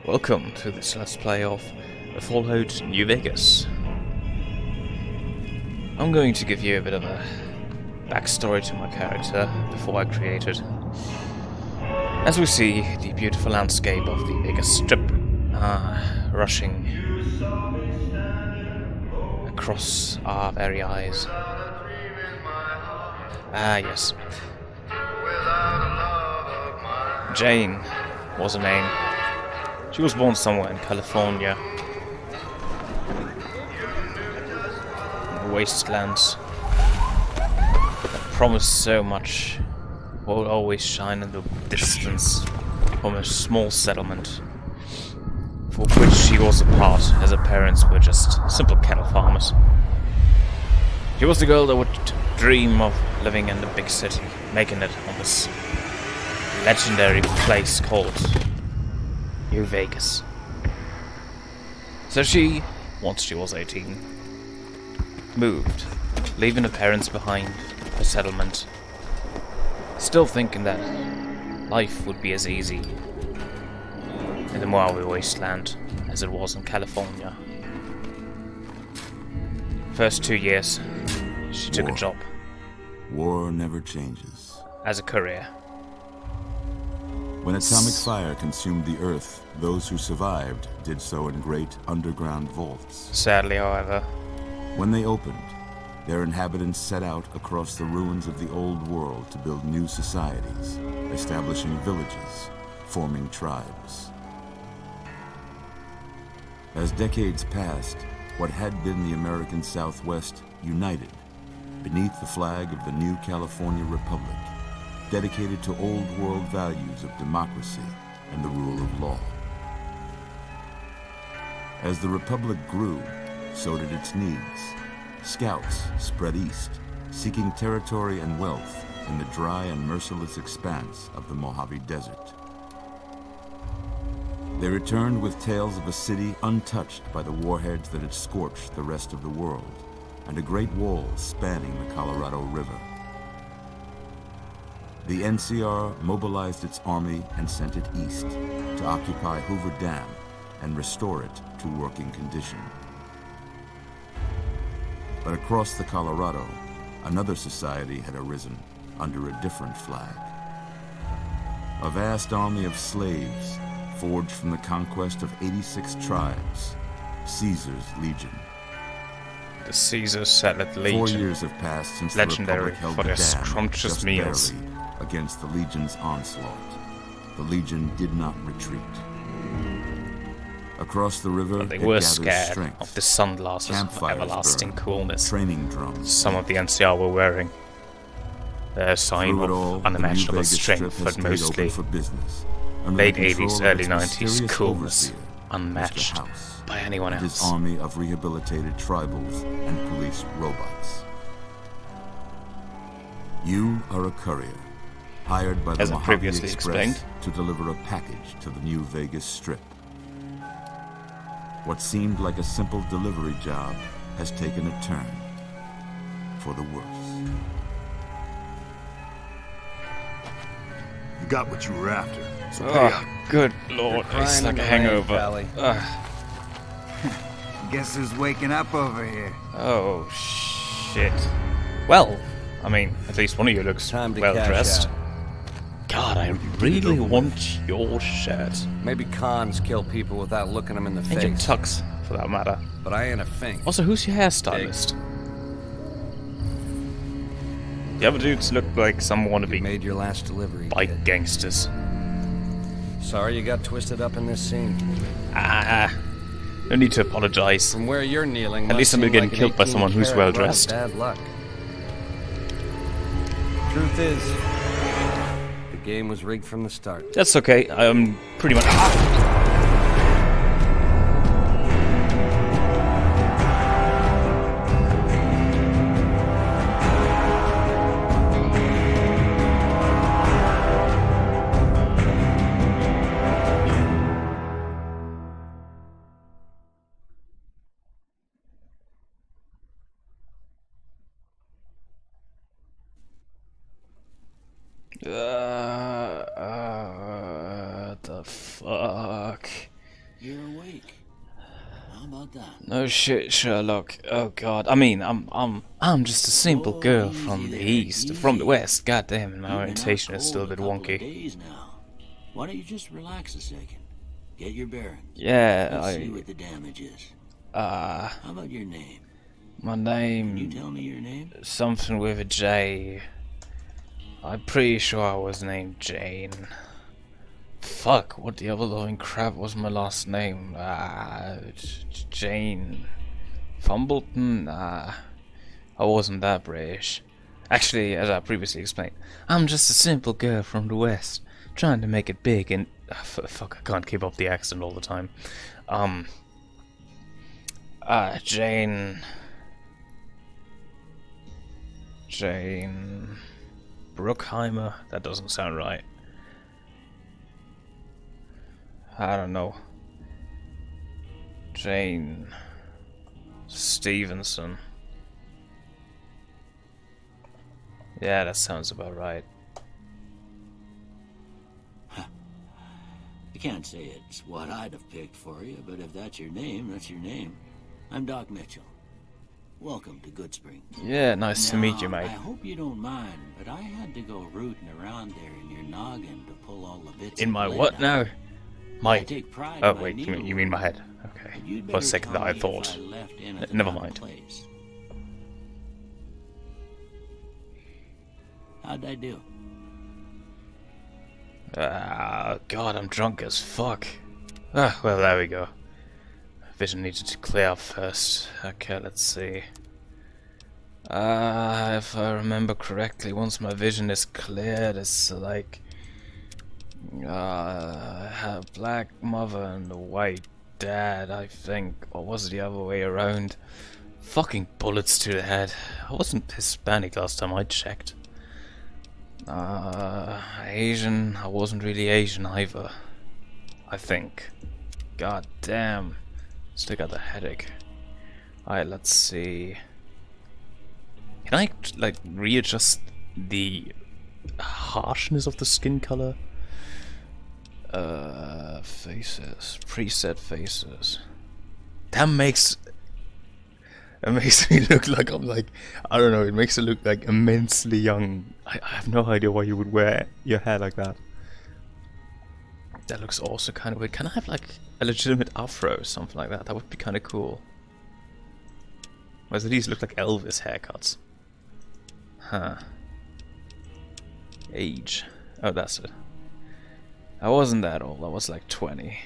Welcome to this Let's Play of Fallout New Vegas. I'm going to give you a bit of a backstory to my character before I create it. As we see the beautiful landscape of the Vegas Strip rushing across our very eyes. Ah, yes. Jane was her name. She was born somewhere in California, in the wastelands that promised so much, will always shine in the distance from a small settlement, for which she was a part, as her parents were just simple cattle farmers. She was the girl that would dream of living in the big city, making it on this legendary place called New Vegas. So she, once she was 18, moved, leaving her parents behind, her settlement, still thinking that life would be as easy in the Mojave Wasteland as it was in California. First 2 years, she took a job. War never changes. As a courier. When atomic fire consumed the Earth, those who survived did so in great underground vaults. Sadly, however, when they opened, their inhabitants set out across the ruins of the old world to build new societies, establishing villages, forming tribes. As decades passed, what had been the American Southwest united beneath the flag of the new California Republic, dedicated to old world values of democracy and the rule of law. As the Republic grew, so did its needs. Scouts spread east, seeking territory and wealth in the dry and merciless expanse of the Mojave Desert. They returned with tales of a city untouched by the warheads that had scorched the rest of the world, and a great wall spanning the Colorado River. The NCR mobilized its army and sent it east to occupy Hoover Dam and restore it to working condition. But across the Colorado, another society had arisen under a different flag. A vast army of slaves forged from the conquest of 86 tribes, Caesar's Legion. the Caesars settled Legion. 4 years have passed since Legendary the Republic held for the their dam scrumptious just meals. barely against the Legion's onslaught. The Legion did not retreat. Across the river, But they it were gathered scared strength. of the sunglasses of Campfires everlasting burned, coolness training drums. some of the NCR were wearing. Their sign Through it all, of the New unimaginable Vegas strength, Strip but has stayed mostly open for business, under late the control 80s, of early its 90s mysterious coolness, overseer, unmatched Mr. House, by anyone and his else. army of rehabilitated tribals and police robots. You are a courier, hired by the As I Mojave previously Express explained. to deliver a package to the New Vegas Strip. What seemed like a simple delivery job has taken a turn for the worse. You got what you were after, so pay up. Oh, good lord, it's like a hangover. Guess who's waking up over here? Oh, shit. Well, I mean, at least one of you looks Time to well cash dressed. out. God, I really want your shirt. Maybe cons kill people without looking them in the And your face. tux, for that matter. But I ain't a fink. Also, who's your hairstylist? The other dudes look like some You wannabe made your last delivery. bike kid. gangsters. Sorry you got twisted up in this scene. Ah, no need to apologize. From where you're kneeling, At least I'm must getting seem like killed an by someone who's 18-karat well run of dressed. Bad luck. Truth is, the game was rigged from the start. That's okay, I'm pretty much... The fuck? You're awake. How about that? No shit, Sherlock. Oh god. I mean, I'm just a simple Whoa, girl easy from the there, east, from the easy. west. God damn it, my You've been out orientation is still a cold bit couple of wonky. days now. Why don't you just relax a second? Get your bearings. Yeah, Let's see what the damage is. How about your name? my Can you name, tell me your name? something with a J. I'm pretty sure I was named Jane. Fuck, what the ever loving crap was my last name? Jane Fumbleton? I wasn't that British. Actually, as I previously explained, I'm just a simple girl from the west, trying to make it big and... fuck, I can't keep up the accent all the time. Jane Bruckheimer? That doesn't sound right. I don't know. Jane Stevenson. Yeah, that sounds about right. I can't say it's what I'd have picked for you, but if that's your name, that's your name. I'm Doc Mitchell. Welcome to Goodsprings. Yeah, nice to meet you, Now, mate. I hope you don't mind, but I had to go rooting around there in your noggin to pull all the bits In of my lead what out. now? I My... take pride Oh in my wait, you mean my head. Okay. You'd For a better second tell that I me if thought. I left in at the Never wrong mind. place. How'd I do? God, I'm drunk as fuck. Ah, well, there we go. Vision needed to clear up first. Okay, let's see. If I remember correctly, once my vision is cleared, it's like... I had a black mother and a white dad, I think. Or was it the other way around? Fucking bullets to the head. I wasn't Hispanic last time I checked. Asian, I wasn't really Asian either. I think. God damn. Still got the headache. Alright, let's see. Can I, like, readjust the harshness of the skin color? Faces. Preset faces. That makes... It makes me look like I'm like... I don't know, it makes it look like immensely young. I have no idea why you would wear your hair like that. That looks also kind of weird. Can I have like a legitimate afro or something like that? That would be kind of cool. Whereas these look like Elvis haircuts. Huh. Age. Oh, that's it. I wasn't that old. I was like 20.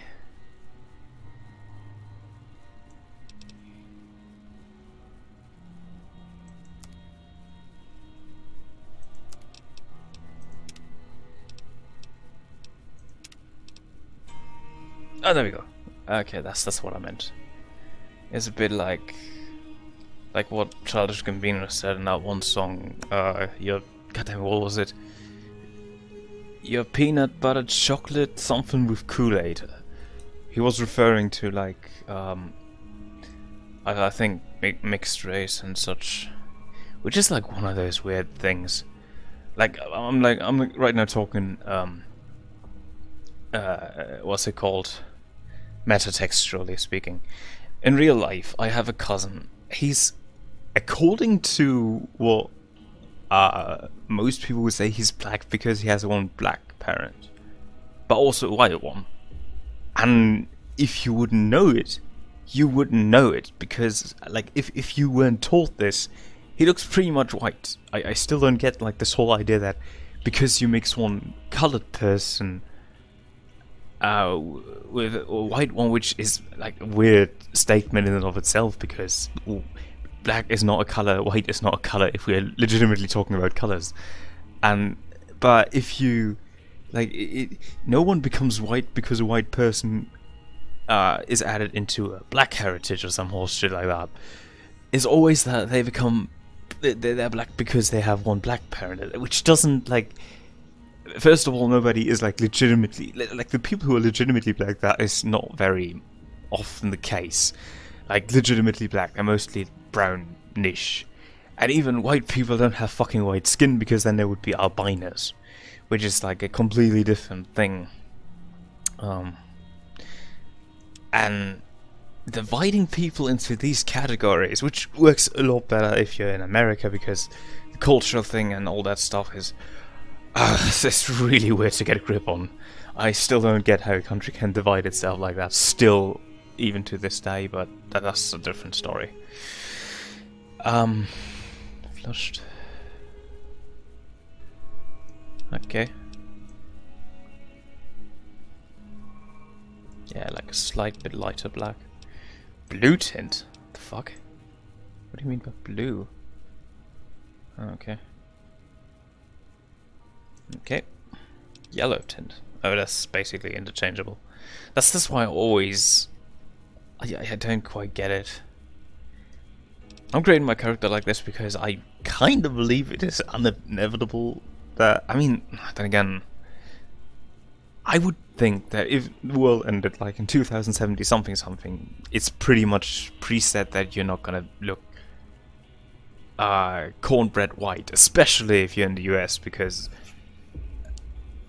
Oh, there we go. Okay, that's what I meant. It's a bit like what Childish Gambino said in that one song. Your goddamn, what was it? Your peanut butter chocolate something with Kool-Aid. He was referring to like I think mixed race and such, which is like one of those weird things. I'm right now talking what's it called? Metatextually speaking. In real life, I have a cousin. He's, according to what most people would say, he's black because he has one black parent, but also a white one. And if you wouldn't know it, you wouldn't know it, because like if you weren't taught this, he looks pretty much white. I still don't get like this whole idea that because you mix one colored person with a white one, which is like a weird statement in and of itself, because black is not a color, white is not a color if we're legitimately talking about colors. But if you like no one becomes white because a white person is added into a black heritage or some horse shit like that. It's always that they become they're black because they have one black parent, which doesn't like. First of all, nobody is like legitimately like the people who are legitimately black. That is not very often the case. Like legitimately black, they're mostly brownish, and even white people don't have fucking white skin, because then there would be albinos, which is like a completely different thing. And dividing people into these categories, which works a lot better if you're in America, because the cultural thing and all that stuff is it's really weird to get a grip on. I still don't get how a country can divide itself like that, still, even to this day, but that's a different story. Flushed. Okay. Yeah, like a slight bit lighter black. Blue tint? The fuck? What do you mean by blue? Oh, okay. Okay. Yellow tint. Oh, that's basically interchangeable. That's why I always... I don't quite get it. I'm creating my character like this because I kind of believe it is inevitable that... I mean, then again... I would think that if the world ended like in 2070 something, it's pretty much preset that you're not gonna look cornbread white, especially if you're in the US, because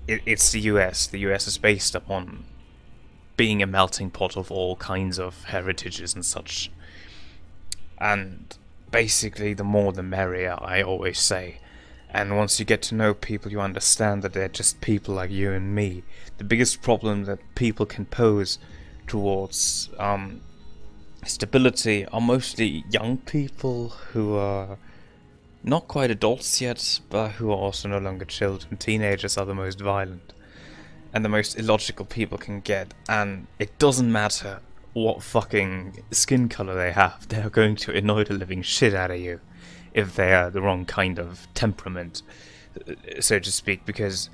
it's the US. The US is based upon being a melting pot of all kinds of heritages and such. And basically, the more the merrier, I always say. And once you get to know people, you understand that they're just people like you and me. The biggest problem that people can pose towards stability are mostly young people who are not quite adults yet, but who are also no longer children. Teenagers are the most violent and the most illogical people can get. And it doesn't matter what fucking skin color they have, they're going to annoy the living shit out of you if they are the wrong kind of temperament, so to speak, because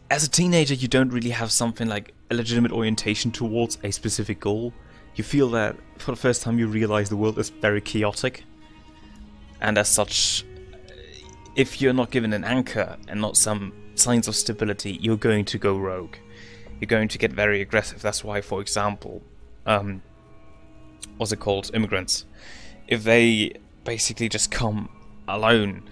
as a teenager you don't really have something like a legitimate orientation towards a specific goal. You feel that for the first time you realize the world is very chaotic, and as such, if you're not given an anchor and not some signs of stability, you're going to go rogue. You're going to get very aggressive. That's why, for example, what's it called? Immigrants. If they basically just come alone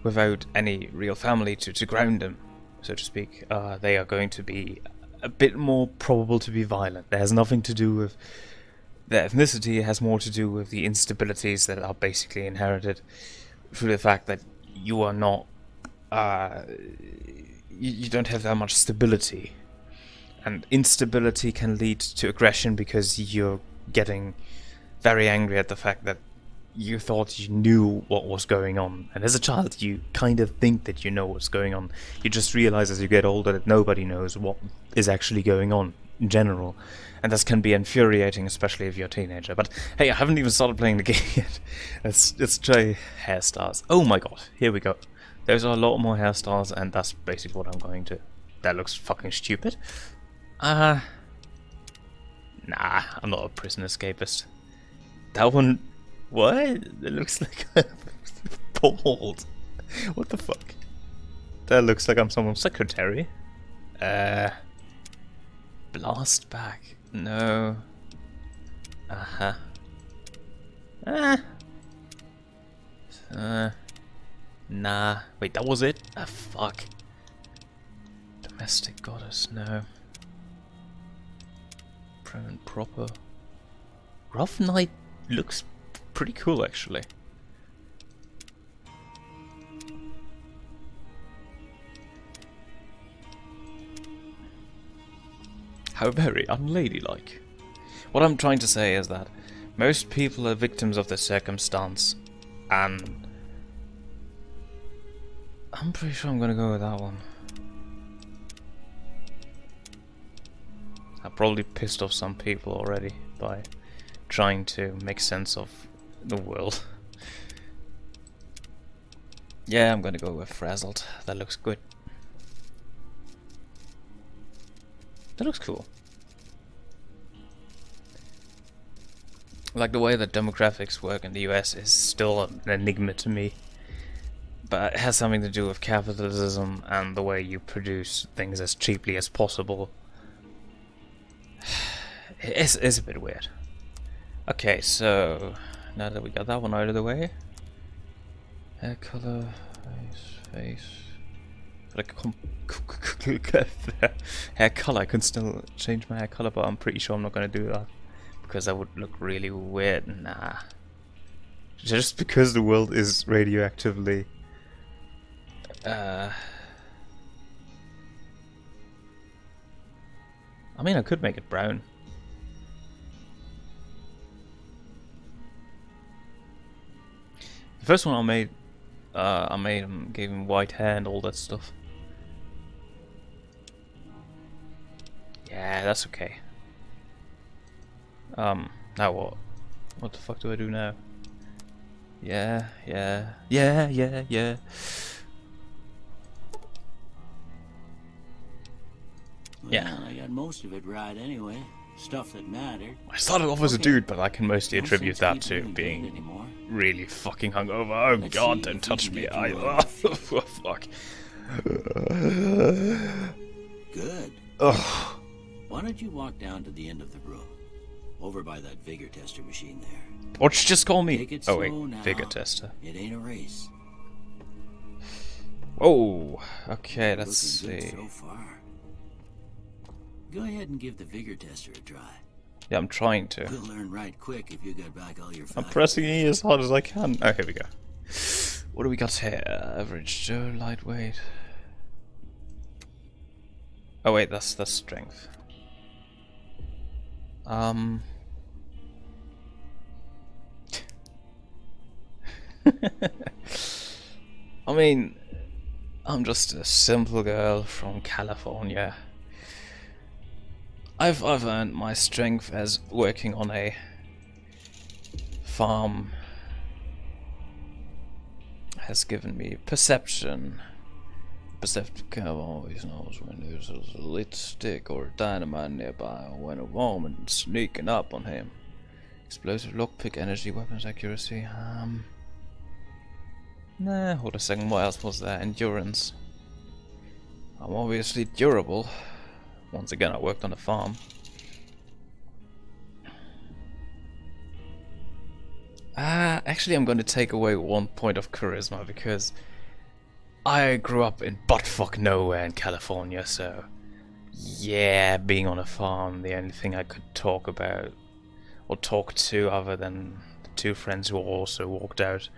without any real family to ground them, so to speak, they are going to be a bit more probable to be violent. That has nothing to do with their ethnicity, it has more to do with the instabilities that are basically inherited through the fact that you are not, you don't have that much stability. And instability can lead to aggression because you're getting very angry at the fact that you thought you knew what was going on. And as a child, you kind of think that you know what's going on. You just realize as you get older that nobody knows what is actually going on in general. And this can be infuriating, especially if you're a teenager. But hey, I haven't even started playing the game yet. Let's try hairstyles. Oh my god, here we go. There's a lot more hairstyles, and that's basically what I'm going to. That looks fucking stupid. Nah, I'm not a prison escapist. That one... What? It looks like I'm bald. What the fuck? That looks like I'm someone's secretary. Blast back. No. Uh-huh. Nah. Wait, that was it? Ah, fuck. Domestic goddess, no. Prim and proper. Rough Knight looks pretty cool, actually. How very unladylike. What I'm trying to say is that most people are victims of their circumstance, and I'm pretty sure I'm gonna go with that one. I probably pissed off some people already by trying to make sense of the world. Yeah, I'm gonna go with frazzled. That looks good. That looks cool. Like, the way that demographics work in the US is still an enigma to me. But it has something to do with capitalism and the way you produce things as cheaply as possible. It's a bit weird. Okay, so now that we got that one out of the way, hair color, face, like hair color. I can still change my hair color, but I'm pretty sure I'm not gonna do that because that would look really weird. Nah. Just because the world is radioactively I mean, I could make it brown. The first one I made him, gave him white hair and all that stuff. Yeah, that's okay. Now what? What the fuck do I do now? Yeah. Well, I got most of it right anyway. Stuff that mattered. I started off as a dude, but I can mostly No attribute sense that to keeping being it anymore. really fucking hungover. Oh Let's god, see don't if touch we me. can I get you on your feet. fuck. Good. Ugh. Why don't you walk down to the end of the room? Over by that vigor tester machine there. What'd you just call me? Take it Oh wait, slow now. vigor tester. It ain't a race. Oh, okay, let's Looking see. good so far. Go ahead and give the vigor tester a try. Yeah, I'm trying to. You'll learn right quick if you get back all your I'm faculties. pressing E as hard as I can. Oh, here we go. What do we got here? Average Joe, lightweight. Oh wait, that's strength. I mean, I'm just a simple girl from California. I've earned my strength as working on a farm has given me perception. Perceptive cab always knows when there's a lit stick or dynamite nearby, or when a woman sneaking up on him. Explosive lockpick, energy, weapons accuracy. Nah, hold a second. What else was there? Endurance. I'm obviously durable. Once again, I worked on a farm. Actually, I'm going to take away 1 point of charisma because I grew up in buttfuck nowhere in California, so yeah, being on a farm, the only thing I could talk about or talk to other than the two friends who also walked out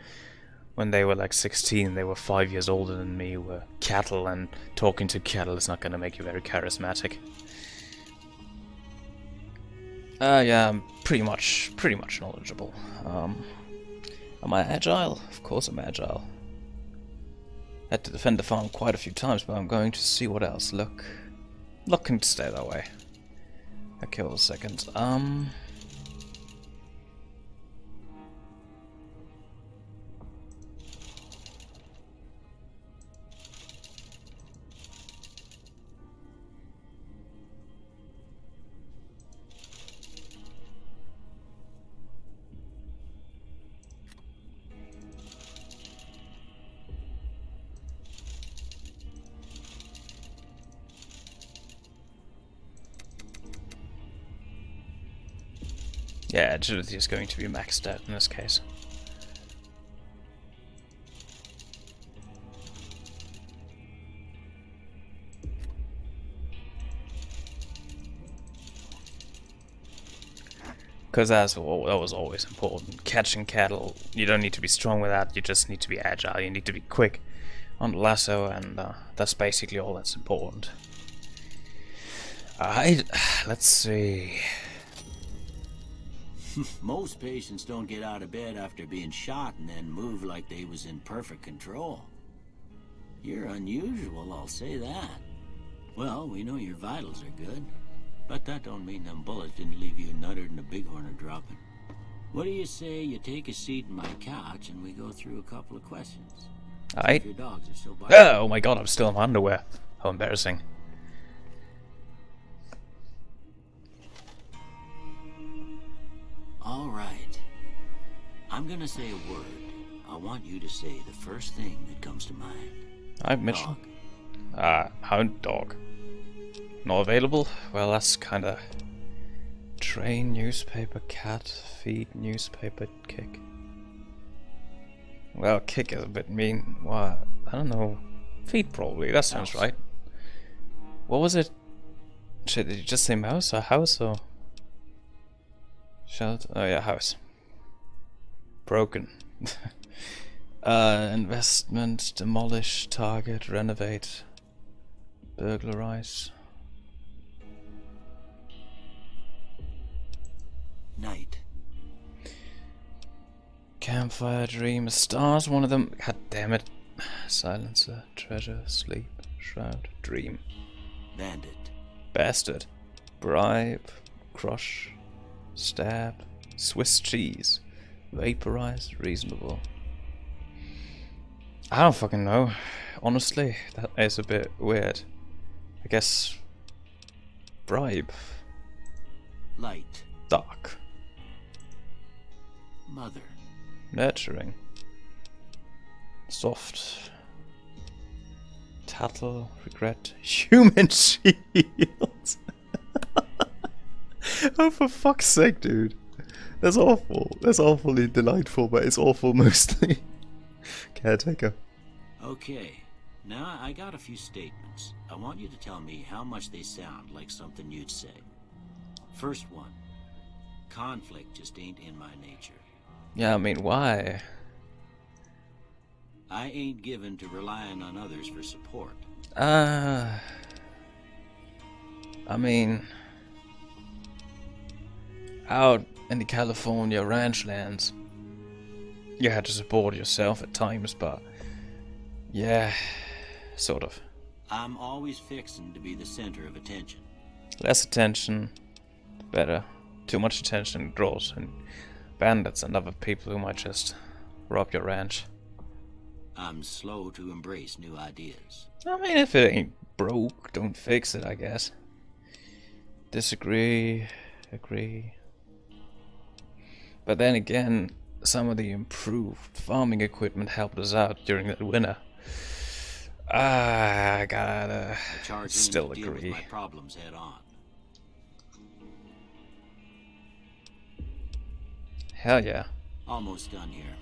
when they were like 16, they were 5 years older than me, were cattle, and talking to cattle is not going to make you very charismatic. Yeah, I'm pretty much knowledgeable. Am I agile? Of course I'm agile. Had to defend the farm quite a few times, but I'm going to see what else. Look can stay that way. Okay, hold a second. Yeah, agility is going to be maxed out in this case. Because that was always important. Catching cattle, you don't need to be strong with that, you just need to be agile, you need to be quick on the lasso, and that's basically all that's important. Alright, let's see. Most patients don't get out of bed after being shot and then move like they was in perfect control. You're unusual, I'll say that. Well, we know your vitals are good, but that don't mean them bullets didn't leave you nuttered and a bighorn are dropping. What do you say you take a seat in my couch and we go through a couple of questions? Alright. Your dogs are still biting. Oh my god, I'm still in my underwear. How embarrassing. All right. I'm gonna say a word. I want you to say the first thing that comes to mind. Alright, Mitchell. Dog. Hound dog. Not available? Well, that's kinda... Train, newspaper, cat, feed, newspaper, kick. Well, kick is a bit mean. What? I don't know. Feed probably, that sounds House. right. What was it? Shit, did you just say mouse or house or... Shelter? Oh yeah, house. Broken. Investment, demolish, target, renovate, burglarize. Night. Campfire, dream, stars, one of them. God damn it. Silencer, treasure, sleep, shroud, dream. Bandit. Bastard. Bribe, crush, stab, Swiss cheese, vaporize, reasonable. I don't fucking know. Honestly, that is a bit weird. I guess... bribe. Light. Dark. Mother. Nurturing. Soft. Tattle. Regret. Human shield. Oh, for fuck's sake, dude. That's awful. That's awfully delightful, but it's awful mostly. Caretaker. Okay. Now I got a few statements. I want you to tell me how much they sound like something you'd say. First one. Conflict just ain't in my nature. Yeah, I mean, why? I ain't given to relying on others for support. I mean... out in the California ranch lands, you had to support yourself at times, but... yeah, sort of. I'm always fixing to be the center of attention. Less attention, the better. Too much attention draws in bandits and other people who might just rob your ranch. I'm slow to embrace new ideas. I mean, if it ain't broke, don't fix it, I guess. Disagree, agree. But then again, some of the improved farming equipment helped us out during that winter. I gotta still to deal with agree. my problems head on. Hell yeah. Almost done here.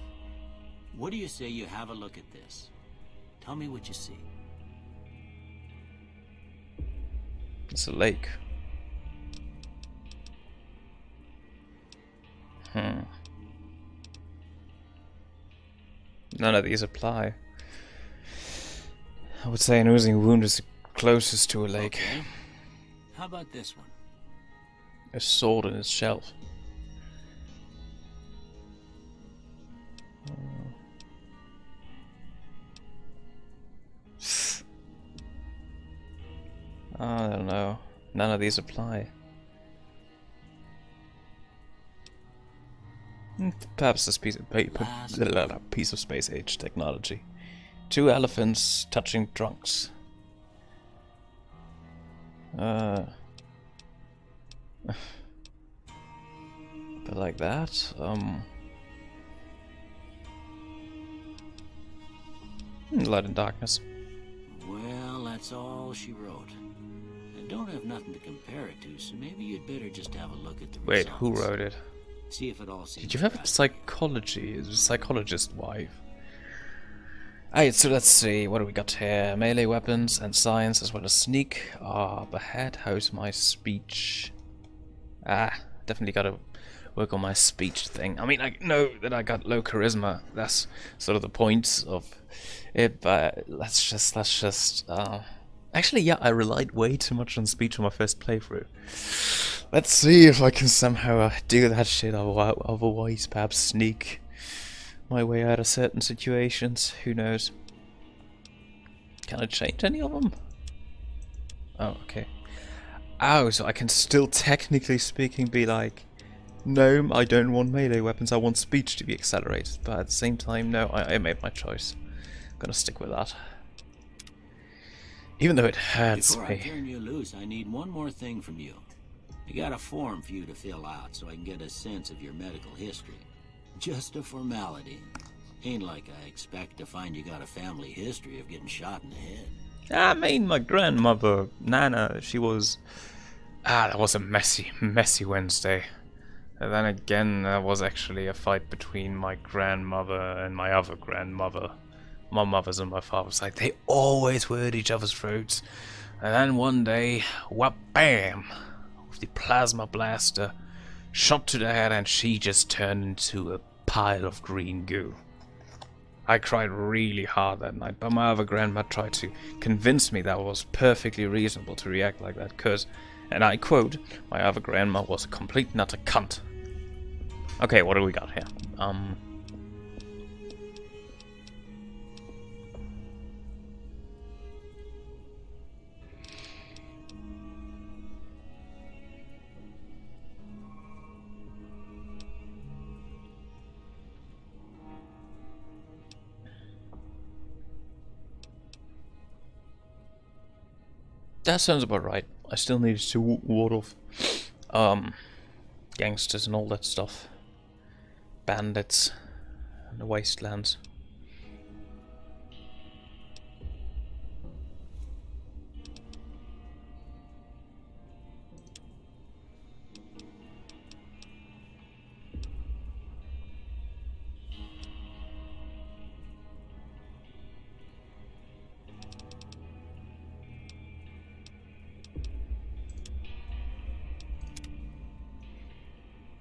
What do you say you have a look at this? Tell me what you see. It's a lake. None of these apply. I would say an oozing wound is the closest to a lake. Okay. How about this one? A sword in its shelf. I don't know. None of these apply. Perhaps this piece of space age technology. 2 elephants touching trunks. But like that, light and darkness. Well, that's all she wrote. I don't have nothing to compare it to, so maybe you'd better just have a look at the Wait, results. who wrote it? See if it all seems Did you have right. psychology? Is a psychologist wife? Alright, so let's see, what do we got here? Melee weapons and science as well as sneak. Behead, how's my speech? Definitely gotta work on my speech thing. I mean, I know that I got low charisma, that's sort of the point of it, but let's just, actually, yeah, I relied way too much on speech on my first playthrough. Let's see if I can somehow do that shit, otherwise perhaps sneak my way out of certain situations. Who knows? Can I change any of them? Oh, okay. Oh, so I can still, technically speaking, be like, no, I don't want melee weapons, I want speech to be accelerated. But at the same time, no, I made my choice. I'm gonna stick with that. Even though it hurts Before I me. turn you loose, I need one more thing from you. I got a form for you to fill out so I can get a sense of your medical history. Just a formality. Ain't like I expect to find you got a family history of getting shot in the head. I mean, my grandmother, Nana, she was... that was a messy Wednesday. And then again, there was actually a fight between my grandmother and my other grandmother. My mother's and my father's side. They always were at each other's throats. And then one day, whap bam, with the plasma blaster, shot to the head, and she just turned into a pile of green goo. I cried really hard that night, but my other grandma tried to convince me that it was perfectly reasonable to react like that, cause, and I quote, my other grandma was a complete nutter cunt. Okay, what do we got here? That sounds about right. I still needed to ward off gangsters and all that stuff. Bandits in the wastelands.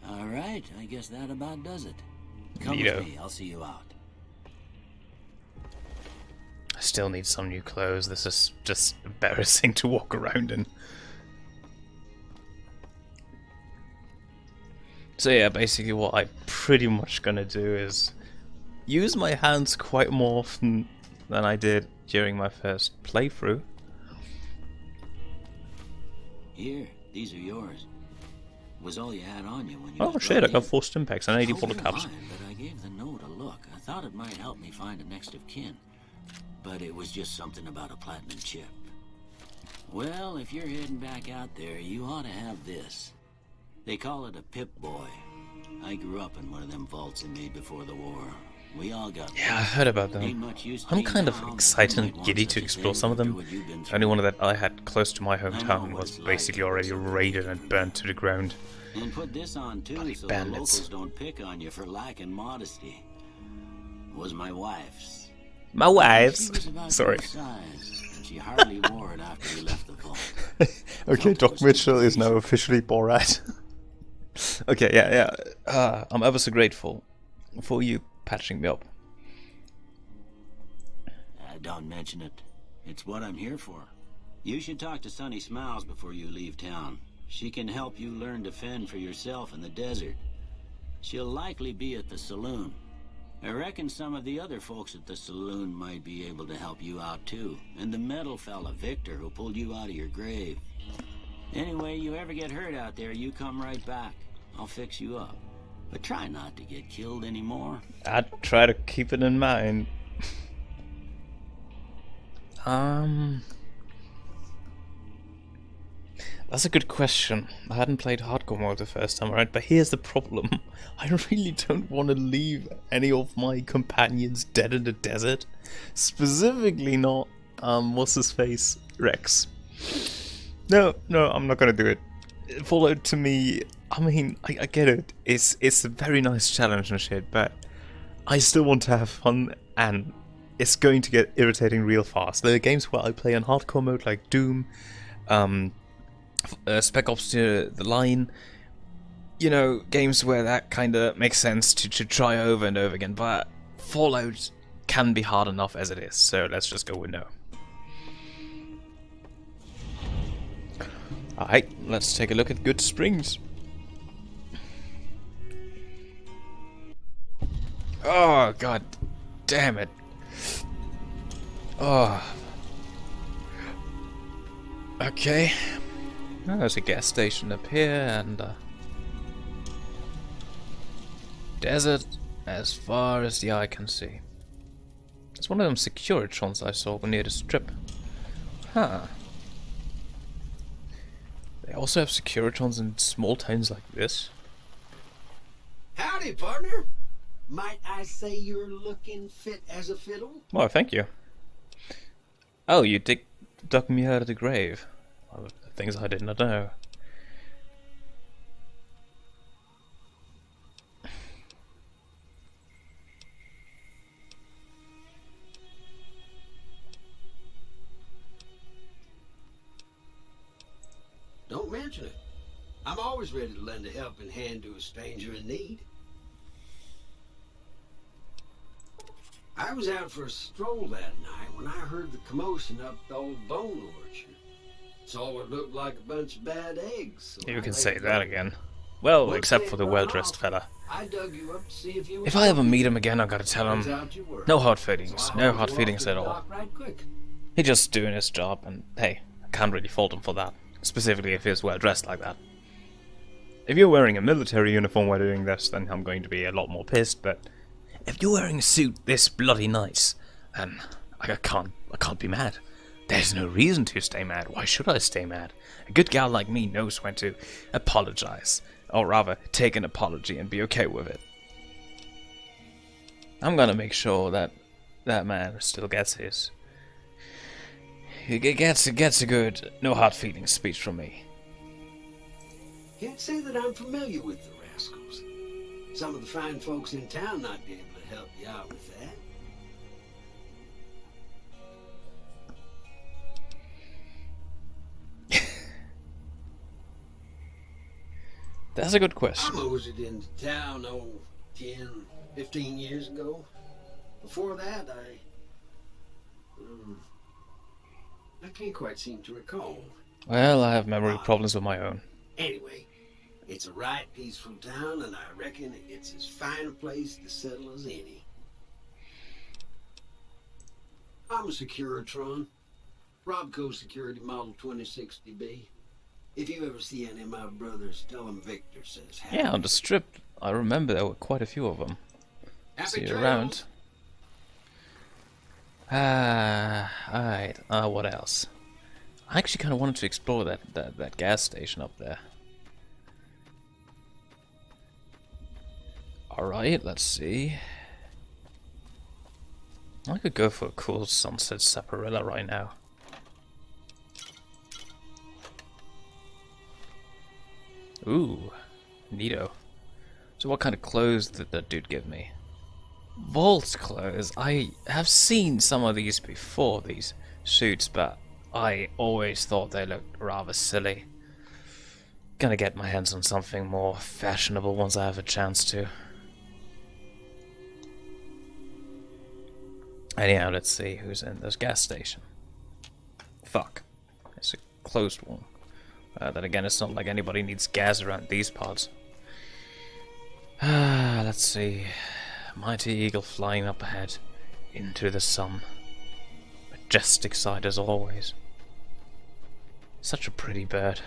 Alright, I guess that about does it. Come Neato. with me, I'll see you out. I still need some new clothes. This is just embarrassing to walk around in. So yeah, basically what I'm pretty much gonna do is use my hands quite more often than I did during my first playthrough. Here, these are yours. Was all you had on you when you Oh was shit, I brought got in. 4 stimpaks and 80 Hope bullet you caps. don't mind, but I gave the note a look. I thought it might help me find a next of kin. But it was just something about a platinum chip. Well, if you're heading back out there, you ought to have this. They call it a Pip-Boy. I grew up in one of them vaults they made before the war. We all got Yeah, I heard about Ain't them. much use to I'm me kind of now, excited but you and might want giddy such to a explore thing some of after them. what you've been The only through. one that I had close to my I know hometown what was it's like basically to already lose a raided brother. and burnt to the ground. And put this on too, Bloody so bandits. the locals don't pick on you for lacking modesty. Was my wife's. My She wives! was about Sorry. your size, and she hardly wore it after we left the vault. Okay, Felt it Doc was Mitchell is now disgraceful. officially Borat. Okay, yeah. I'm ever so grateful for you patching me up. Don't mention it. It's what I'm here for. You should talk to Sunny Smiles before you leave town. She can help you learn to fend for yourself in the desert. She'll likely be at the saloon. I reckon some of the other folks at the saloon might be able to help you out too. And the metal fella, Victor, who pulled you out of your grave. Anyway, you ever get hurt out there, you come right back. I'll fix you up. But try not to get killed anymore. I'd try to keep it in mind. That's a good question. I hadn't played hardcore mode the first time around, but here's the problem. I really don't want to leave any of my companions dead in the desert. Specifically not, what's his face? Rex. No, I'm not gonna do it. Fallout to me, I mean, I get it. It's a very nice challenge and shit, but I still want to have fun, and it's going to get irritating real fast. There are games where I play on hardcore mode like Doom, Spec Ops to the Line, you know, games where that kind of makes sense to try over and over again, but Fallout can be hard enough as it is, so let's just go with no. Alright, let's take a look at Good Springs. Oh, god damn it. Oh. Okay. Oh, there's a gas station up here and desert as far as the eye can see. It's one of them Securitrons I saw near the strip. Huh. They also have Securitrons in small towns like this. Howdy, partner. Might I say you're looking fit as a fiddle? Well, thank you. Oh, you dug me out of the grave. Well, things I did not know. mention it. I'm always ready to lend a helping hand to a stranger in need. I was out for a stroll that night when I heard the commotion up the old bone orchard. Saw what looked like a bunch of bad eggs. So You I can let say it that go. again. Well, Once except they for the run well-dressed off, fella. I dug you up to see if you If I ever meet him again, I gotta tell Turns him, out you were. no hard So feelings, I no hauled hard you off feelings to the at all. dock right quick. He's just doing his job, and hey, I can't really fault him for that. Specifically if he's well dressed like that. If you're wearing a military uniform while doing this, then I'm going to be a lot more pissed, but if you're wearing a suit this bloody nice, then I can't be mad. There's no reason to stay mad. Why should I stay mad? A good gal like me knows when to apologize. Or rather, take an apology and be okay with it. I'm gonna make sure that that man still gets his. He gets a good, no hard feelings speech from me. Can't say that I'm familiar with the rascals. Some of the fine folks in town might be able to help you out with that. That's a good I question. moseyed into town, 10, 15 years ago. Before that, I can't quite seem to recall. Well, I have memory problems of my own. Anyway, it's a right peaceful town, and I reckon it's as fine a place to settle as any. I'm a Securitron. Robco Security Model 2060B. If you ever see any of my brothers, tell them Victor says hi. Yeah, on the strip, I remember there were quite a few of them. Happy See you trails. around. Alright. What else? I actually kind of wanted to explore that gas station up there. Alright, let's see. I could go for a cool sunset Saparilla right now. Ooh, neato. So what kind of clothes did that dude give me? Vault clothes. I have seen some of these before, these suits, but I always thought they looked rather silly. Gonna get my hands on something more fashionable once I have a chance to. Anyhow, let's see who's in this gas station. Fuck. It's a closed one. Then again, it's not like anybody needs gas around these parts. Let's see. Mighty eagle flying up ahead into the sun. Majestic sight as always. Such a pretty bird.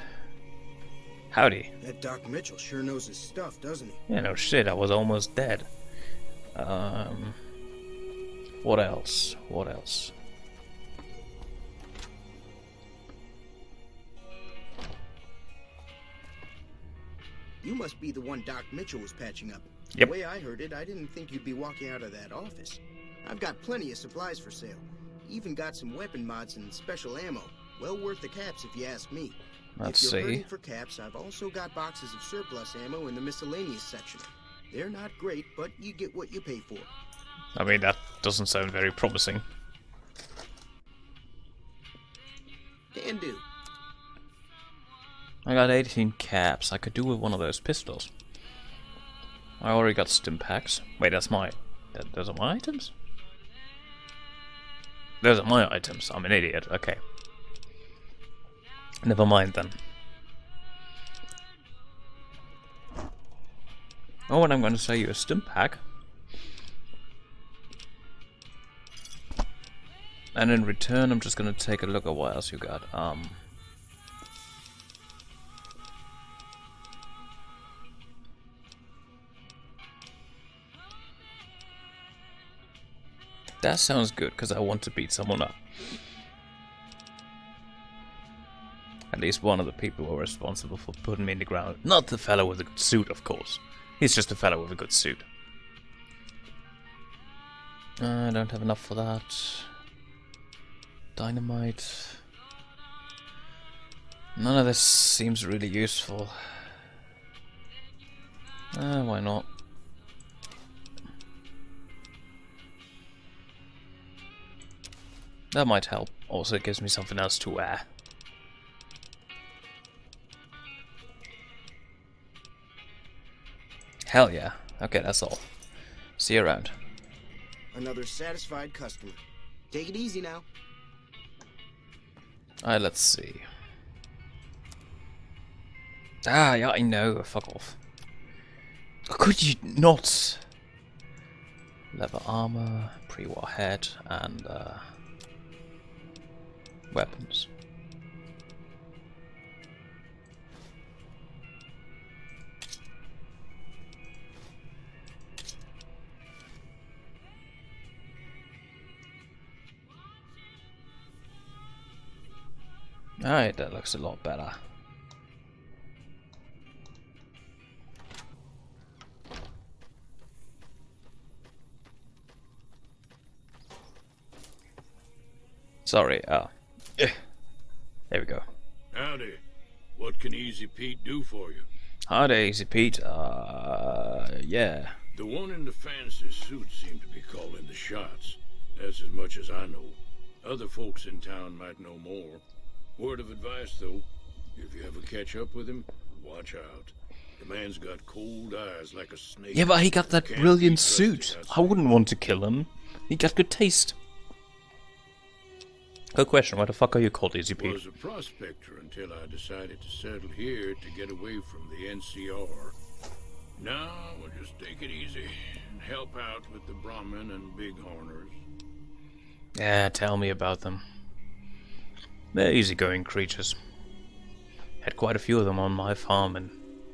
Howdy. That Doc Mitchell sure knows his stuff, doesn't he? Yeah, no shit, I was almost dead. What else? What else? You must be the one Doc Mitchell was patching up. Yep. The way I heard it, I didn't think you'd be walking out of that office. I've got plenty of supplies for sale. Even got some weapon mods and special ammo. Well worth the caps if you ask me. Let's if you're see. hurting for caps, I've also got boxes of surplus ammo in the miscellaneous section. They're not great, but you get what you pay for. I mean, that doesn't sound very promising. Can do. I got 18 caps. I could do with one of those pistols. I already got stim packs. Wait, that's my... those are my items? Those are my items. I'm an idiot. Okay. Never mind then. Oh, and I'm going to sell you a stim pack. And in return, I'm just going to take a look at what else you got. That sounds good, because I want to beat someone up. At least one of the people who are responsible for putting me in the ground. Not the fellow with a good suit, of course. He's just a fellow with a good suit. I don't have enough for that. Dynamite. None of this seems really useful. Why not? That might help. Also, it gives me something else to wear. Hell yeah. Okay, that's all. See you around. Another satisfied customer. Take it easy now. Alright, let's see. Ah, yeah, I know. Fuck off. Could you not? Leather armor, pre-war head, and weapons. Alright, that looks a lot better. Sorry, there we go. Howdy. What can Easy Pete do for you? Howdy, Easy Pete. Yeah. The one in the fancy suit seemed to be calling the shots. That's as much as I know. Other folks in town might know more. Word of advice, though. If you ever catch up with him, watch out. The man's got cold eyes like a snake. Yeah, but he got that Can't brilliant be trusted suit. outside. I wouldn't want to kill him. He got good taste. Good question. Why the fuck are you called Easy Pete? Was a prospector until I decided to settle here to get away from the NCR. Now we'll just take it easy and help out with the Brahmin and Bighorners. Yeah, tell me about them. They're easygoing creatures. Had quite a few of them on my farm in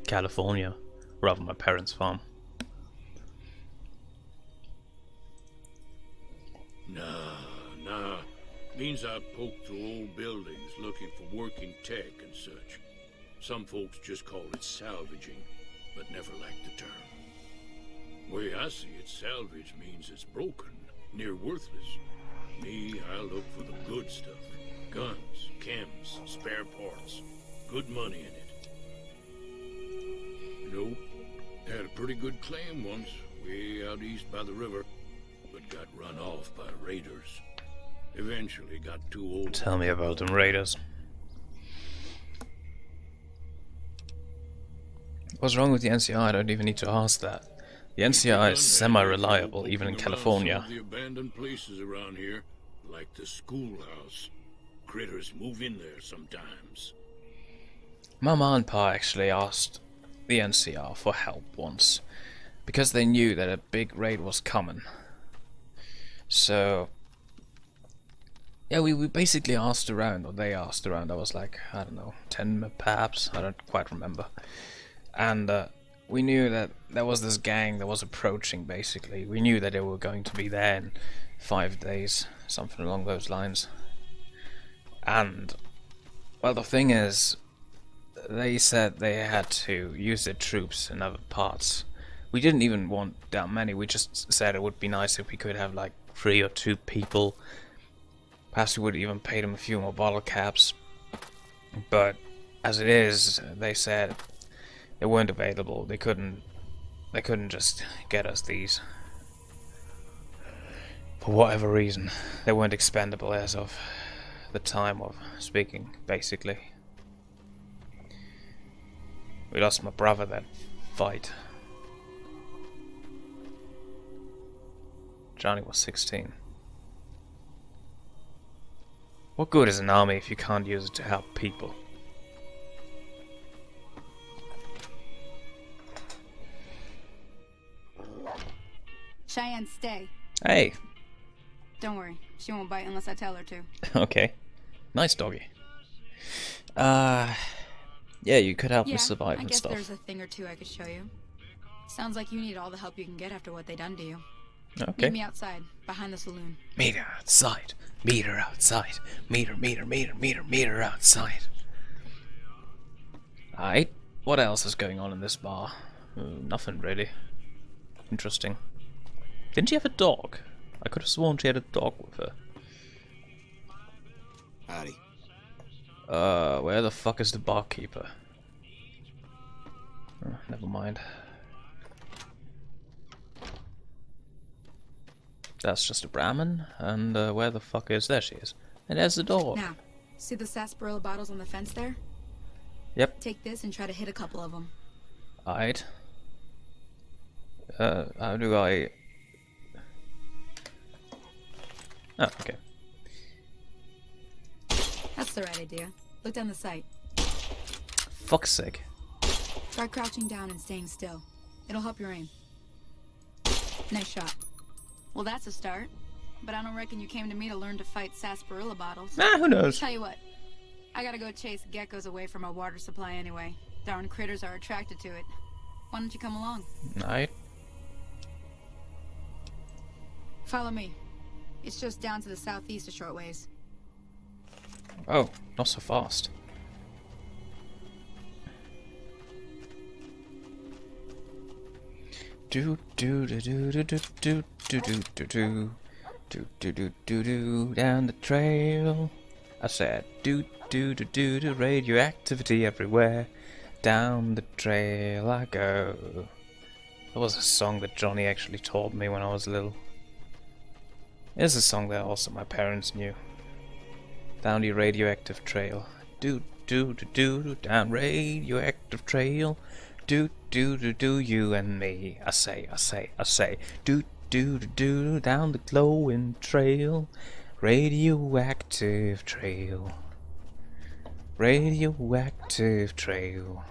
California. Rather, my parents' farm. Nah. Means I poke through old buildings looking for working tech and such. Some folks just call it salvaging, but never liked the term. Way I see it, salvage means it's broken, near worthless. Me, I look for the good stuff. Guns, chems, spare parts. Good money in it. Nope. Had a pretty good claim once, way out east by the river, but got run off by raiders. Eventually got too old. Tell me about them raiders. What's wrong with the NCR? I don't even need to ask that. The NCR is semi-reliable, even in California. Some of the abandoned places around here, like the schoolhouse. Critters move in there sometimes. My ma and pa actually asked the NCR for help once, because they knew that a big raid was coming. So, yeah, we basically asked around, or they asked around. I was like, I don't know, 10 perhaps, I don't quite remember. And we knew that there was this gang that was approaching, basically. We knew that they were going to be there in 5 days, something along those lines. And, well, the thing is, they said they had to use their troops in other parts. We didn't even want that many, we just said it would be nice if we could have like 3 or 2 people. Perhaps we would even pay them a few more bottle caps. But, as it is, they said they weren't available. They couldn't just get us these. For whatever reason, they weren't expendable as of the time of speaking, basically. We lost my brother that fight. Johnny was 16. What good is an army if you can't use it to help people? Cheyenne, stay. Hey. Don't worry, she won't bite unless I tell her to. Okay. Nice doggy. Yeah, you could help us survive I and guess stuff. there's a thing or two I could show you. Sounds like you need all the help you can get after what they done to you. Okay. Meet me outside, behind the saloon. Meet her outside. Meet her outside. Meet her outside. Alright. What else is going on in this bar? Nothing really. Interesting. Didn't she have a dog? I could have sworn she had a dog with her. Howdy. Where the fuck is the barkeeper? Oh, never mind. That's just a Brahmin, and where the fuck is... There she is. And there's the door. Now, see the sarsaparilla bottles on the fence there? Yep. Take this and try to hit a couple of them. Alright. How do I... Oh, okay. That's the right idea. Look down the sight. Fuck's sake. Try crouching down and staying still. It'll help your aim. Nice shot. Well, that's a start. But I don't reckon you came to me to learn to fight sarsaparilla bottles. Nah, who knows? Tell you what. I gotta go chase geckos away from our water supply anyway. Darn critters are attracted to it. Why don't you come along? Right. Follow me. It's just down to the southeast a short ways. Oh, not so fast. Do do do do do do do do do do do do do do do down the trail. I said do do do do do radioactivity everywhere. Down the trail I go. That was a song that Johnny actually taught me when I was little. It's a song that also my parents knew. Down the radioactive trail. Do do do do down radioactive trail. Do do do do you and me. I say do do do do down the glowing trail. Radioactive trail. Radioactive trail.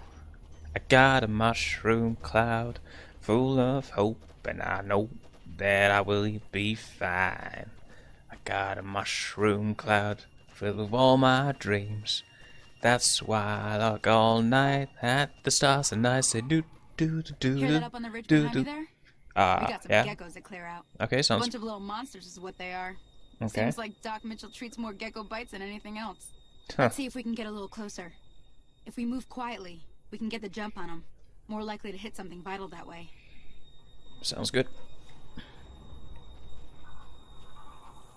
I got a mushroom cloud full of hope, and I know that I will be fine. I got a mushroom cloud filled with all my dreams. That's why I look all night at the stars and I say do do do do. Hear that up on the ridge behind you there? We got some yeah. geckos to clear out. Okay, A sounds bunch of little monsters is what they are. okay. Seems like Doc Mitchell treats more gecko bites than anything else. Huh. Let's see if we can get a little closer. If we move quietly, we can get the jump on them. More likely to hit something vital that way. Sounds good.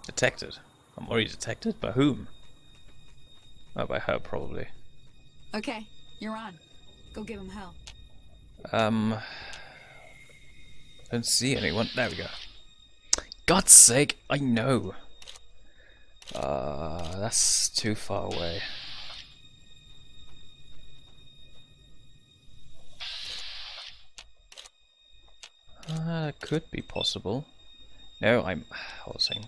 Detected. I'm already detected? By whom? Oh, by her, probably. Okay, you're on. Go give him hell. Don't see anyone. There we go. God's sake, I know. That's too far away. That could be possible. No, I'm housing.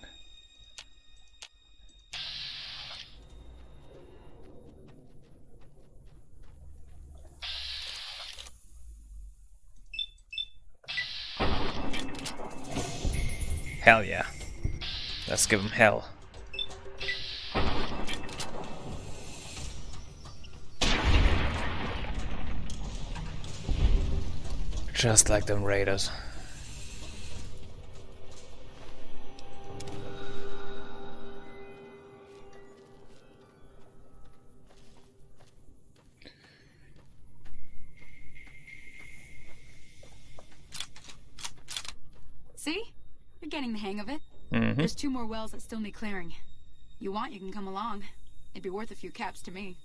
Hell yeah. Let's give him hell. Just like them raiders. See? You're getting the hang of it. Mm-hmm. There's 2 more wells that still need clearing. You want, you can come along. It'd be worth a few caps to me.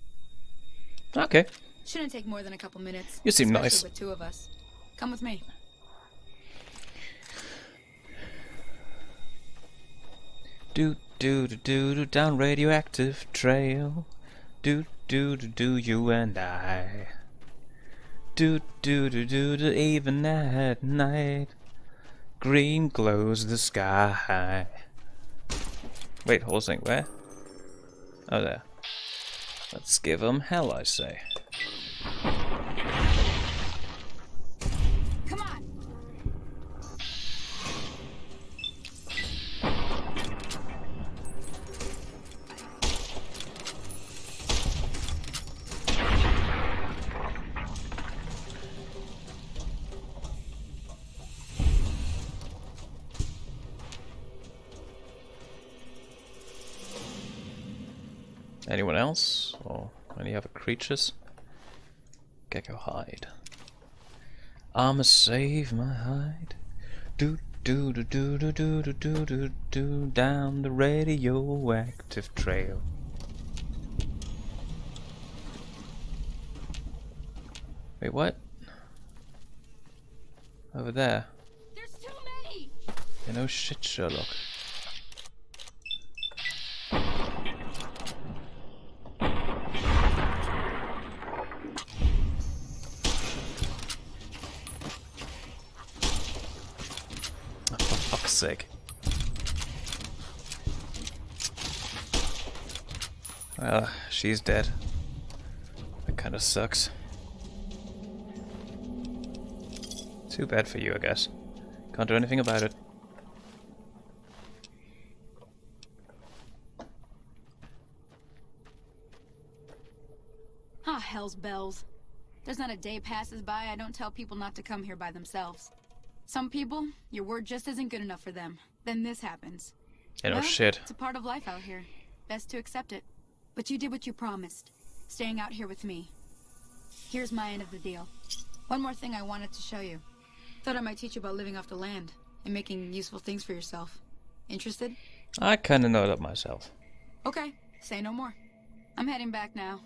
Okay. Shouldn't take more than a couple minutes. You seem especially nice. With 2 of us. Come with me. Do do do do do down radioactive trail. Do do do do you and I. Do do do do do even at night. Green glows the sky. Wait, hold on a second, where? Oh, there. Let's give them hell, I say. Come on! Anyone else? Or any other creatures? Gecko hide. I'ma save my hide. Do do do do do do do do do do down the radioactive trail. Wait, what? Over there. There's too many! Yeah, no shit, Sherlock. sake. Well, she's dead. That kinda sucks. Too bad for you, I guess. Can't do anything about it. Ah, hell's bells. There's not a day passes by I don't tell people not to come here by themselves. Some people, your word just isn't good enough for them. Then this happens. Yeah, no Well, shit. It's a part of life out here. Best to accept it. But you did what you promised. Staying out here with me. Here's my end of the deal. One more thing I wanted to show you. Thought I might teach you about living off the land and making useful things for yourself. Interested? I kinda know that myself. Okay, say no more. I'm heading back now.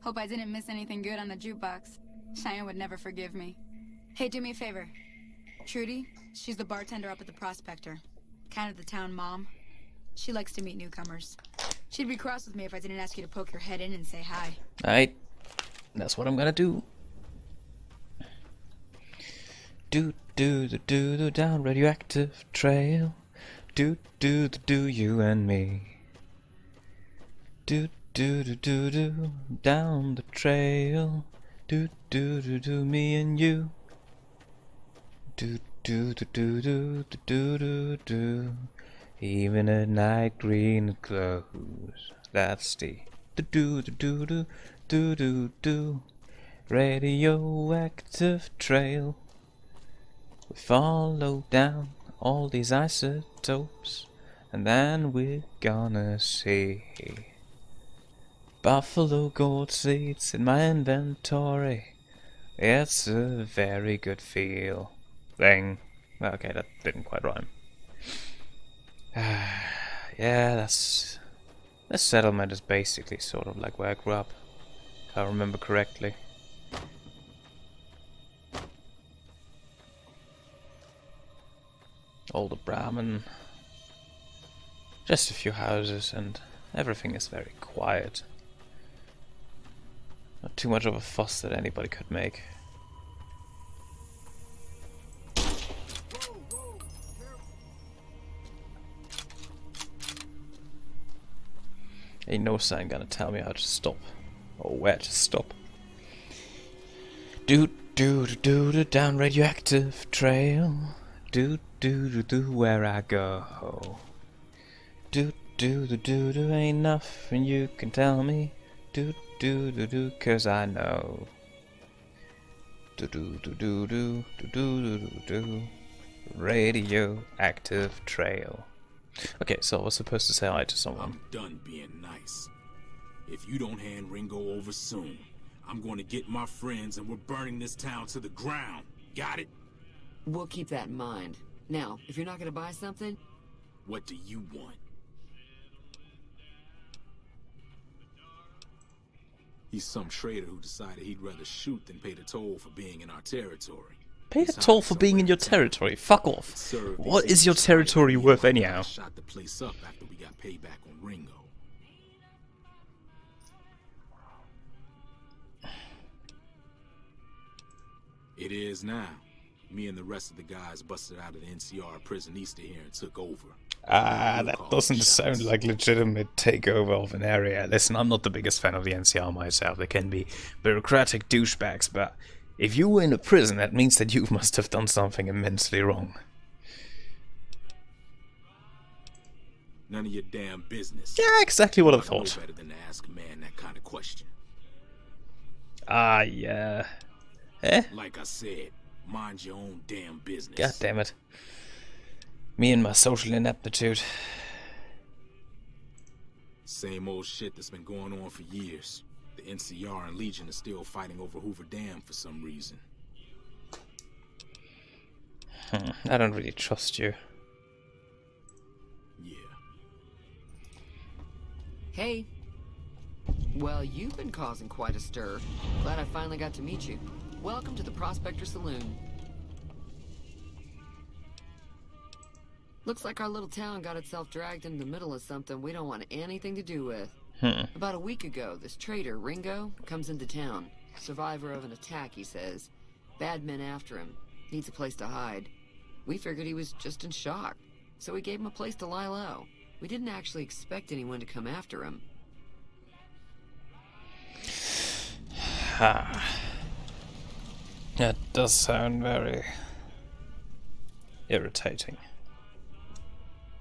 Hope I didn't miss anything good on the jukebox. Cheyenne would never forgive me. Hey, do me a favor. Trudy, she's the bartender up at the Prospector. Kind of the town mom. She likes to meet newcomers. She'd be cross with me if I didn't ask you to poke your head in and say hi. Alright. That's what I'm gonna do. Do down radioactive trail. Do you and me. Do down the trail. Do me and you. Do even at night green clothes. That's the do radioactive trail. We follow down all these isotopes, and then we're gonna see buffalo gold seeds in my inventory. It's a very good feel thing. Okay, that didn't quite rhyme. Yeah, this settlement is basically sort of like where I grew up, if I remember correctly. All the Brahmin, just a few houses, and everything is very quiet. Not too much of a fuss that anybody could make. Ain't no sign gonna tell me how to stop, or where to stop. Do down radioactive trail. Do where I go. Do ain't nothing you can tell me. Do 'cause I know. Do radioactive trail. Okay, so I was supposed to say hi to someone. I'm done being nice. If you don't hand Ringo over soon, I'm going to get my friends and we're burning this town to the ground. Got it? We'll keep that in mind. Now, if you're not going to buy something... What do you want? He's some trader who decided he'd rather shoot than pay the toll for being in our territory. Pay the toll for being in your territory. Fuck off. What is your territory worth anyhow? Shot the place up after we got payback on Ringo. It is now. Me and the rest of the guys busted out of the NCR prison east of here and took over. Ah, that doesn't sound like legitimate takeover of an area. Listen, I'm not the biggest fan of the NCR myself. They can be bureaucratic douchebags, but if you were in a prison, that means that you must have done something immensely wrong. None of your damn business. Yeah, exactly what I thought. Better than to ask a man that kind of question. Ah, yeah. Eh? Like I said, mind your own damn business. God damn it. Me and my social ineptitude. Same old shit that's been going on for years. The NCR and Legion are still fighting over Hoover Dam for some reason. I don't really trust you. Yeah. Hey. Well, you've been causing quite a stir. Glad I finally got to meet you. Welcome to the Prospector Saloon. Looks like our little town got itself dragged into the middle of something we don't want anything to do with. About a week ago, this trader, Ringo, comes into town. Survivor of an attack, he says. Bad men after him. Needs a place to hide. We figured he was just in shock. so we gave him a place to lie low. We didn't actually expect anyone to come after him. That does sound very irritating.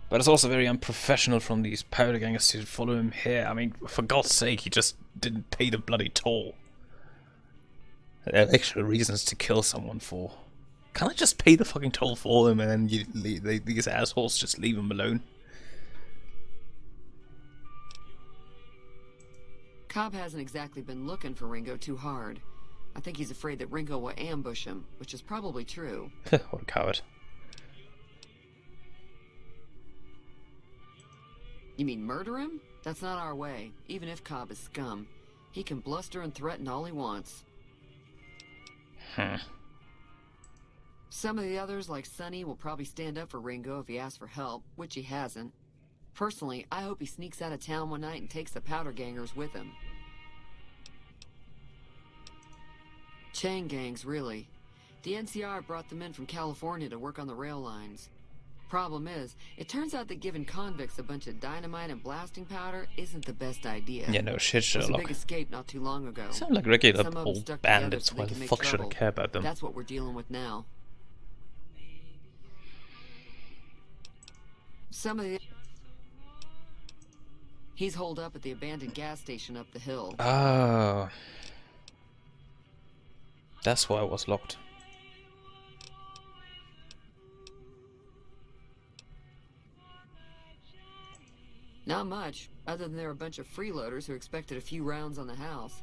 But it's also very unprofessional from these powder gangers to follow him here. I mean, for God's sake, he just didn't pay the bloody toll. There are actual reasons to kill someone for. Can't I just pay the fucking toll for him and then these assholes just leave him alone? Cobb hasn't exactly been looking for Ringo too hard. I think he's afraid that Ringo will ambush him, which is probably true. What a coward. You mean murder him? That's not our way, even if Cobb is scum. He can bluster and threaten all he wants. Some of the others, like Sonny, will probably stand up for Ringo if he asks for help, which he hasn't. Personally, I hope he sneaks out of town one night and takes the powder gangers with him. Chain gangs, really. The NCR brought them in from California to work on the rail lines. Problem is, it turns out that giving convicts a bunch of dynamite and blasting powder isn't the best idea. Yeah, no shit, Sherlock. There was a big escape not too long ago. Sound like regular Some of them old stuck bandits. together Why so the they can fuck make should I trouble. care about them? That's what we're dealing with now. Some of the... He's holed up at the abandoned gas station up the hill. Oh. That's why it was locked. Not much, other than they're a bunch of freeloaders who expected a few rounds on the house.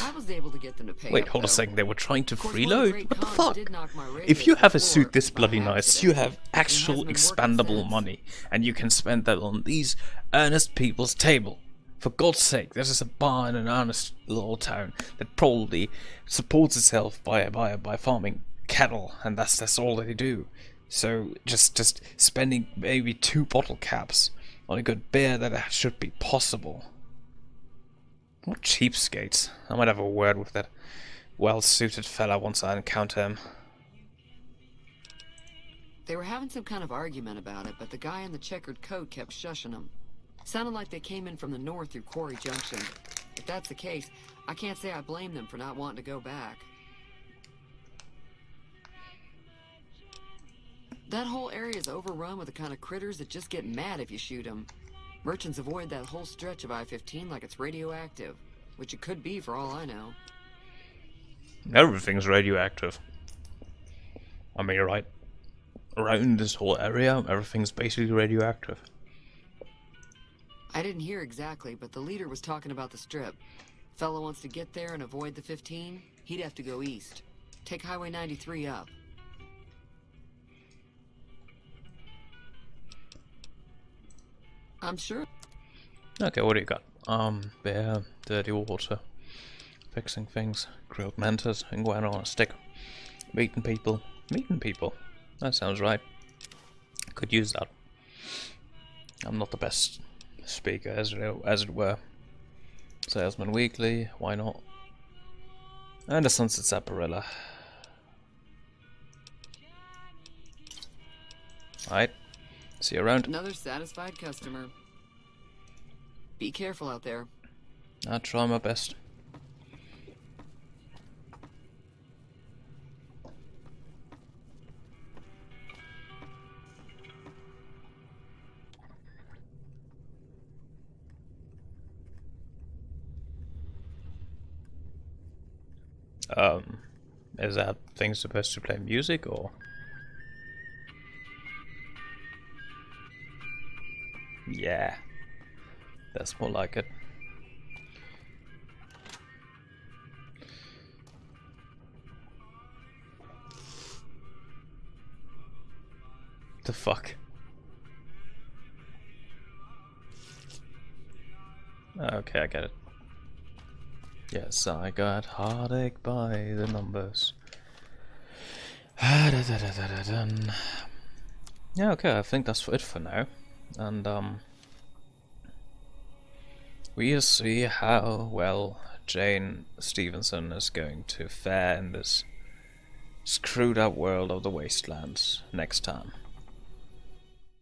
I was able to get them to pay Wait, up, hold a though. second, they were trying to Of course, freeload? one of What the great fuck? cons did knock my radio If you have a to the suit floor this by bloody nice, you have accident, and actual hasn't been expandable working money, and you can spend that on these earnest people's table. For God's sake, this is a bar in an earnest little town that probably supports itself by farming cattle, and that's all they do. So just spending maybe 2 bottle caps on a good beer, that should be possible. What cheapskates. I might have a word with that well-suited fella once I encounter him. They were having some kind of argument about it, but the guy in the checkered coat kept shushing them. Sounded like they came in from the north through Quarry Junction. If that's the case, I can't say I blame them for not wanting to go back. That whole area is overrun with the kind of critters that just get mad if you shoot them. Merchants avoid that whole stretch of I-15 like it's radioactive, which it could be for all I know. Everything's radioactive. I mean, right around this whole area, everything's basically radioactive. I didn't hear exactly, but the leader was talking about the strip. Fellow wants to get there and avoid the 15, he'd have to go east. Take Highway 93 up. I'm sure. Okay, what do you got? Beer, dirty water, fixing things, grilled mantas, iguana on a stick, meeting people. Meeting people. That sounds right. Could use that. I'm not the best speaker, as it were. Salesman Weekly, why not? And a Sunset Saparilla. Alright. See you around. Another satisfied customer. Be careful out there. I'll try my best. Is that thing supposed to play music, or? Yeah. That's more like it. The fuck? Okay, I get it. Yes, I got heartache by the numbers. Yeah, okay, I think that's it for now. And, we'll see how well Jane Stevenson is going to fare in this screwed up world of the Wastelands next time.